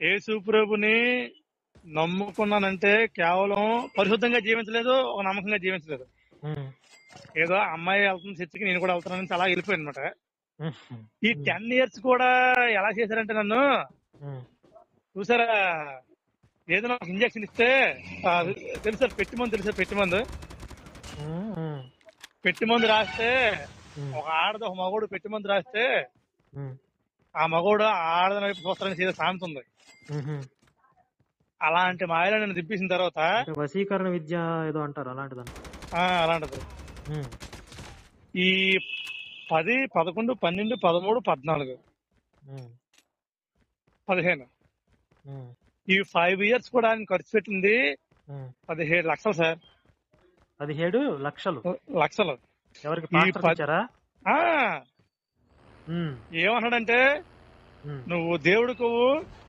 యేసు ప్రభుని నమ్ముకున్నానంటే కేవలం పరిశుద్ధంగా జీవించలేదు, ఒక నమ్మకంగా జీవించలేదు. ఉమ్, ఏదో అమ్మాయి వెళ్తుంది చర్చికి, నేను కూడా వెళ్తున్నాను అలా వెళ్ళిపోయాను అనమాట. ఉమ్, ఈ 10 years కూడా ఎలా చేశారంటే నన్ను ఉమ్, చూసారా, ఏదైనా ఒక ఇంజక్షన్ ఇస్తే తెలుసా పెట్టి మందు, తెలుసా పెట్టి మందు, ఉమ్, ఉమ్, పెట్టి మందు రాస్తే ఉమ్, ఒక ఆడది ఒక మగోడు పెట్టి మందు రాస్తే ఉమ్, ఆ మగోడు ఆడదని వైపు చూస్తారని చేసే సామెత ఉంది. ఉమ్. అలాంటి మాయలో నన్ను దింపేసిన తర్వాత అంటే వశీకరణ విద్య ఏదో అంటారు అలాంటిదని. అలాంటిది ఈ 10, 11, 12, 13, 14, 15 ఈ 5 years కూడా ఆయన ఖర్చు పెట్టింది 17 లక్షలు సార్. 17 లక్షలు లక్షలు ఎవరికి ఈ పాస్టర్కి ఇచ్చారా? ఆ, ఉమ్, ఏమన్నాడంటే ఉమ్, నువ్వు దేవుడికి